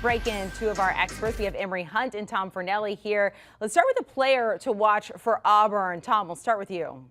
break in two of our experts. We have Emory Hunt and Tom Fornelli here. Let's start with a player to watch for Auburn. Tom, we'll start with you.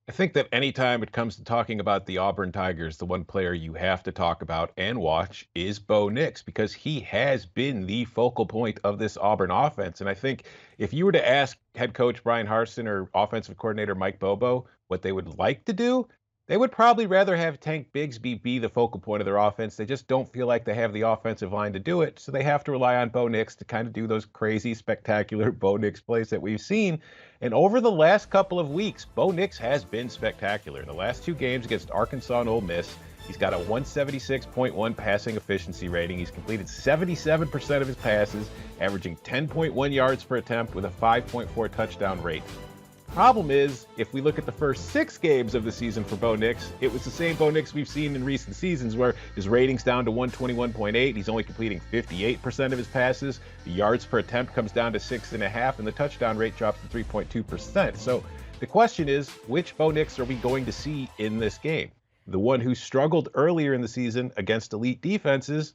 I think that anytime it comes to talking about the Auburn Tigers, the one player you have to talk about and watch is Bo Nix, because he has been the focal point of this Auburn offense. And I think if you were to ask head coach Brian Harsin or offensive coordinator Mike Bobo what they would like to do, they would probably rather have Tank Bigsby be the focal point of their offense. They just don't feel like they have the offensive line to do it. So they have to rely on Bo Nix to kind of do those crazy, spectacular Bo Nix plays that we've seen. And over the last couple of weeks, Bo Nix has been spectacular. In the last two games against Arkansas and Ole Miss, he's got a 176.1 passing efficiency rating. He's completed 77% of his passes, averaging 10.1 yards per attempt with a 5.4 touchdown rate. Problem is, if we look at the first 6 games of the season for Bo Nix, it was the same Bo Nix we've seen in recent seasons where his rating's down to 121.8. He's only completing 58% of his passes. The yards per attempt comes down to 6.5, and the touchdown rate drops to 3.2%. So the question is, which Bo Nix are we going to see in this game? The one who struggled earlier in the season against elite defenses,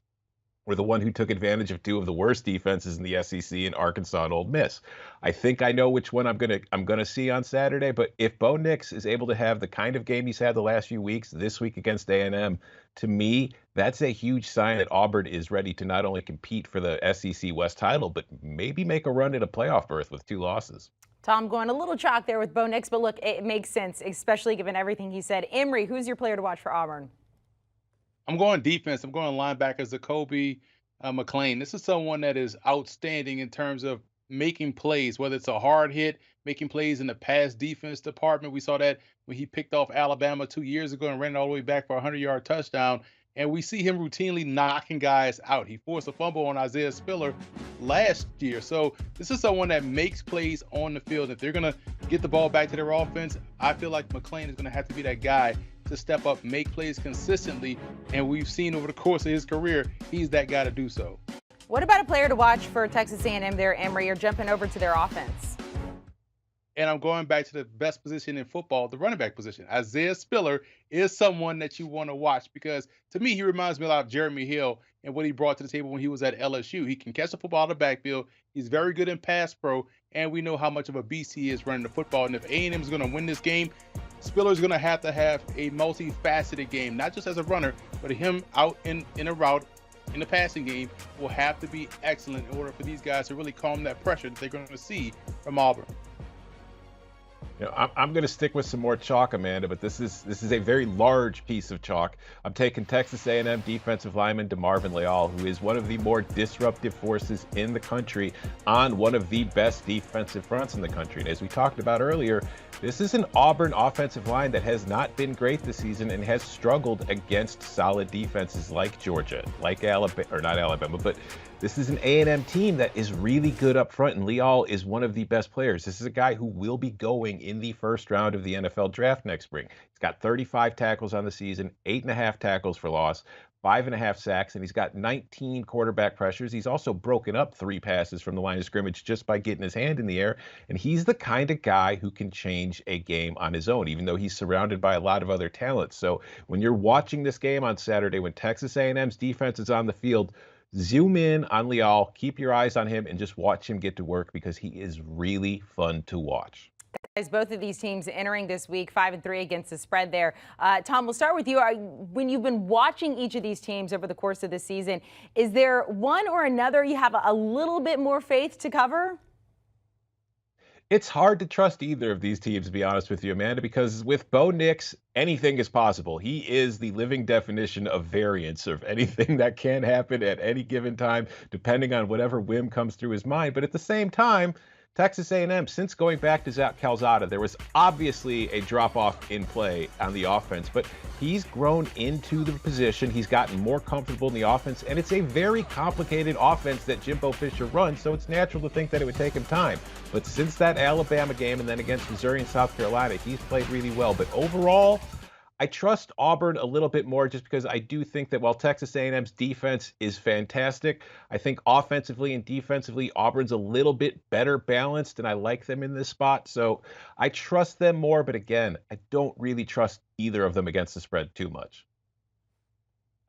or the one who took advantage of two of the worst defenses in the SEC in Arkansas and Ole Miss? I think I know which one I'm gonna see on Saturday, but if Bo Nix is able to have the kind of game he's had the last few weeks, this week against A&M, to me, that's a huge sign that Auburn is ready to not only compete for the SEC West title, but maybe make a run at a playoff berth with 2 losses. Tom, going a little chalk there with Bo Nix, but look, it makes sense, especially given everything he said. Emory, who's your player to watch for Auburn? I'm going defense. I'm going linebacker, Zacoby McClain. This is someone that is outstanding in terms of making plays, whether it's a hard hit, making plays in the pass defense department. We saw that when he picked off Alabama 2 years ago and ran it all the way back for a 100-yard touchdown. And we see him routinely knocking guys out. He forced a fumble on Isaiah Spiller last year. So this is someone that makes plays on the field. If they're going to get the ball back to their offense, I feel like McClain is going to have to be that guy to step up, make plays consistently, and we've seen over the course of his career, he's that guy to do so. What about a player to watch for Texas A&M there, Emory? You're jumping over to their offense. And I'm going back to the best position in football, the running back position. Isaiah Spiller is someone that you want to watch because, to me, he reminds me a lot of Jeremy Hill and what he brought to the table when he was at LSU. He can catch the football out of the backfield. He's very good in pass pro, and we know how much of a beast he is running the football. And if A&M is going to win this game, Spiller is going to have a multifaceted game, not just as a runner, but him out in a route in the passing game will have to be excellent in order for these guys to really calm that pressure that they're going to see from Auburn. You know, I'm going to stick with some more chalk, Amanda, but this is a very large piece of chalk. I'm taking Texas A&M defensive lineman Marvin Leal, who is one of the more disruptive forces in the country on one of the best defensive fronts in the country. And as we talked about earlier, this is an Auburn offensive line that has not been great this season and has struggled against solid defenses like Georgia, like Alabama, or not Alabama, but this is an A&M team that is really good up front, and Leal is one of the best players. This is a guy who will be going in the first round of the NFL draft next spring. He's got 35 tackles on the season, 8.5 tackles for loss, 5.5 sacks, and he's got 19 quarterback pressures. He's also broken up 3 passes from the line of scrimmage just by getting his hand in the air, and he's the kind of guy who can change a game on his own, even though he's surrounded by a lot of other talents. So when you're watching this game on Saturday, when Texas A&M's defense is on the field, zoom in on Leal, keep your eyes on him, and just watch him get to work because he is really fun to watch. Guys, both of these teams entering this week 5-3 against the spread there. Tom, we'll start with you. When you've been watching each of these teams over the course of the season, is there one or another you have a little bit more faith to cover? It's hard to trust either of these teams, to be honest with you, Amanda, because with Bo Nix, anything is possible. He is the living definition of variance, of anything that can happen at any given time, depending on whatever whim comes through his mind. But at the same time, Texas A&M, since going back to Zach Calzada, there was obviously a drop-off in play on the offense, but he's grown into the position. He's gotten more comfortable in the offense, and it's a very complicated offense that Jimbo Fisher runs, so it's natural to think that it would take him time. But since that Alabama game and then against Missouri and South Carolina, he's played really well. But overall, I trust Auburn a little bit more just because I do think that while Texas A&M's defense is fantastic, I think offensively and defensively, Auburn's a little bit better balanced, and I like them in this spot. So I trust them more, but again, I don't really trust either of them against the spread too much.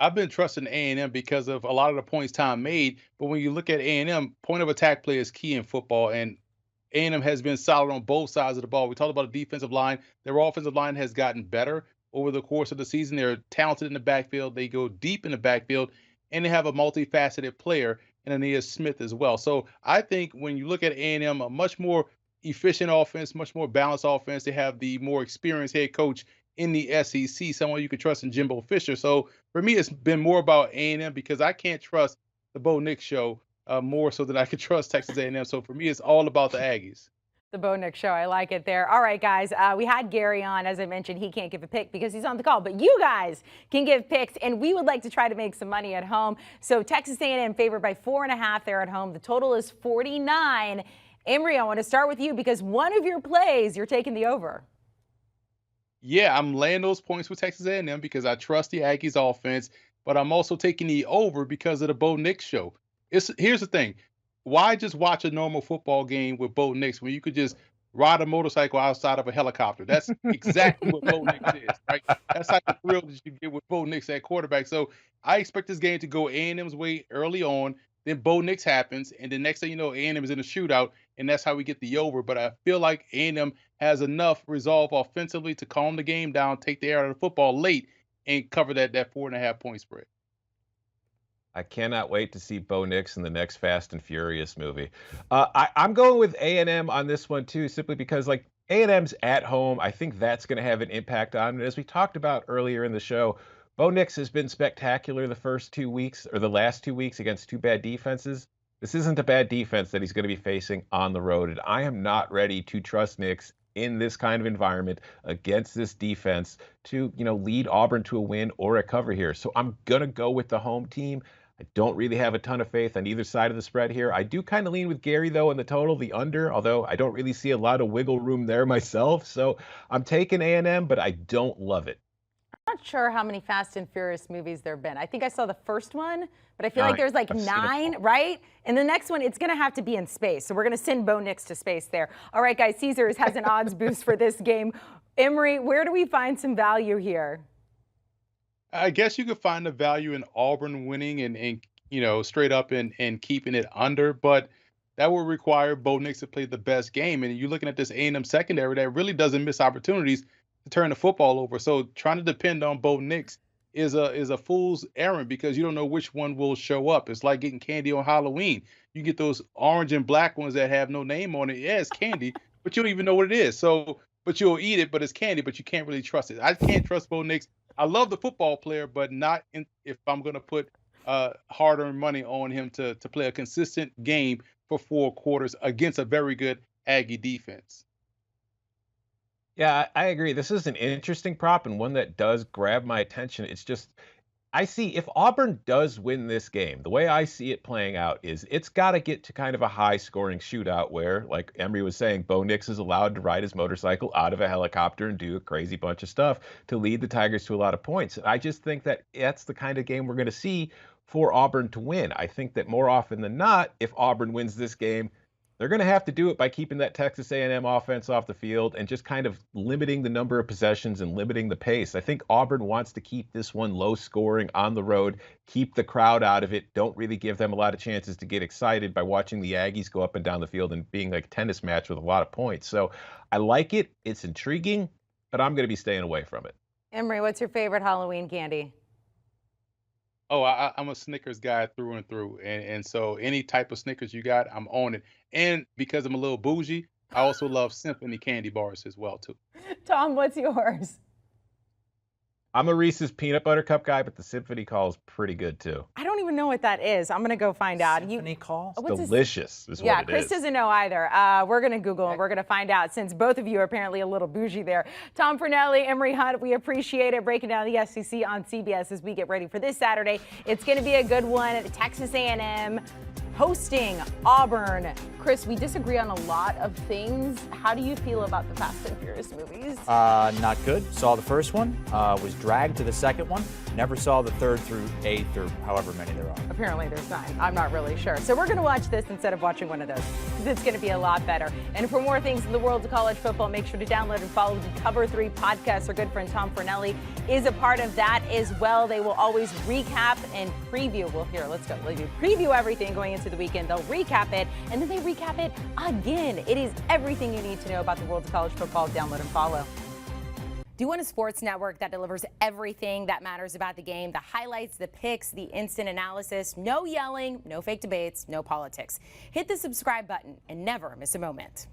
I've been trusting A&M because of a lot of the points Tom made. But when you look at A&M, point of attack play is key in football, and A&M has been solid on both sides of the ball. We talked about the defensive line. Their offensive line has gotten better over the course of the season. They're talented in the backfield. They go deep in the backfield, and they have a multifaceted player in Aeneas Smith as well. So I think when you look at A&M, a much more efficient offense, much more balanced offense. They have the more experienced head coach in the SEC, someone you can trust in Jimbo Fisher. So for me, it's been more about A&M because I can't trust the Bo Nix show more so than I could trust Texas A&M. So for me, it's all about the Aggies. The Bo Nix Show. I like it there. All right, guys. We had Gary on. As I mentioned, he can't give a pick because he's on the call, but you guys can give picks, and we would like to try to make some money at home. So Texas A&M favored by 4.5 there at home. The total is 49. Emory, I want to start with you because one of your plays, you're taking the over. Yeah, I'm laying those points with Texas A&M because I trust the Aggies offense, but I'm also taking the over because of the Bo Nix show. Here's the thing. Why just watch a normal football game with Bo Nix when you could just ride a motorcycle outside of a helicopter? That's exactly what Bo Nix is, right? That's like the thrill that you get with Bo Nix at quarterback. So I expect this game to go A&M's way early on. Then Bo Nix happens, and the next thing you know, A&M is in a shootout, and that's how we get the over. But I feel like A&M has enough resolve offensively to calm the game down, take the air out of the football late, and cover that 4.5-point spread. I cannot wait to see Bo Nix in the next Fast and Furious movie. I'm going with A&M on this one too, simply because like A&M's at home. I think that's going to have an impact on it. As we talked about earlier in the show, Bo Nix has been spectacular the first 2 weeks or the last 2 weeks against two bad defenses. This isn't a bad defense that he's going to be facing on the road, and I am not ready to trust Nix in this kind of environment against this defense to, lead Auburn to a win or a cover here. So I'm going to go with the home team. I don't really have a ton of faith on either side of the spread here. I do kind of lean with Gary, though, in the total, the under, although I don't really see a lot of wiggle room there myself. So I'm taking A&M, but I don't love it. I'm not sure how many Fast and Furious movies there have been. I think I saw the first one, but I feel like there's like 9, right? And the next one, it's going to have to be in space. So we're going to send Bo Nix to space there. All right, guys, Caesars has an odds boost for this game. Emory, where do we find some value here? I guess you could find the value in Auburn winning and straight up and keeping it under, but that will require Bo Nix to play the best game. And you're looking at this A&M secondary that really doesn't miss opportunities to turn the football over. So trying to depend on Bo Nix is a fool's errand because you don't know which one will show up. It's like getting candy on Halloween. You get those orange and black ones that have no name on it. Yeah, it's candy, but you don't even know what it is. So, but you'll eat it, but it's candy, but you can't really trust it. I can't trust Bo Nix. I love the football player, but not if I'm going to put hard-earned money on him to play a consistent game for 4 quarters against a very good Aggie defense. Yeah, I agree. This is an interesting prop and one that does grab my attention. It's just, I see if Auburn does win this game, the way I see it playing out is it's got to get to kind of a high-scoring shootout where, like Emory was saying, Bo Nix is allowed to ride his motorcycle out of a helicopter and do a crazy bunch of stuff to lead the Tigers to a lot of points. I just think that that's the kind of game we're going to see for Auburn to win. I think that more often than not, if Auburn wins this game, they're going to have to do it by keeping that Texas A&M offense off the field and just kind of limiting the number of possessions and limiting the pace. I think Auburn wants to keep this one low scoring on the road, keep the crowd out of it, don't really give them a lot of chances to get excited by watching the Aggies go up and down the field and being like a tennis match with a lot of points. So I like it. It's intriguing, but I'm going to be staying away from it. Emory, what's your favorite Halloween candy? Oh, I'm a Snickers guy through and through. And so any type of Snickers you got, I'm on it. And because I'm a little bougie, I also love Symphony candy bars as well, too. Tom, what's yours? I'm a Reese's peanut butter cup guy, but the Symphony call is pretty good, too. I don't even know what that is. I'm going to go find out. Symphony call? It's delicious is what Yeah, it Chris is. doesn't know either. We're going to Google and we're going to find out since both of you are apparently a little bougie there. Tom Fornelli, Emory Hunt, we appreciate it. Breaking down the SEC on CBS as we get ready for this Saturday. It's going to be a good one. Texas A&M hosting Auburn. Chris, we disagree on a lot of things. How do you feel about the Fast and Furious movies? Not good. Saw the first one, was dragged to the second one. Never saw the third through eighth or however many there are. Apparently there's 9. I'm not really sure. So we're going to watch this instead of watching one of those because it's going to be a lot better. And for more things in the world of college football, make sure to download and follow the Cover 3 podcast. Our good friend Tom Fornelli is a part of that as well. They will always recap and preview. Well, here, let's go. They do preview everything going into the weekend. They'll recap it, and then they recap it again. It is everything you need to know about the world of college football. Download and follow. Do you want a sports network that delivers everything that matters about the game? The highlights, the picks, the instant analysis, no yelling, no fake debates, no politics. Hit the subscribe button and never miss a moment.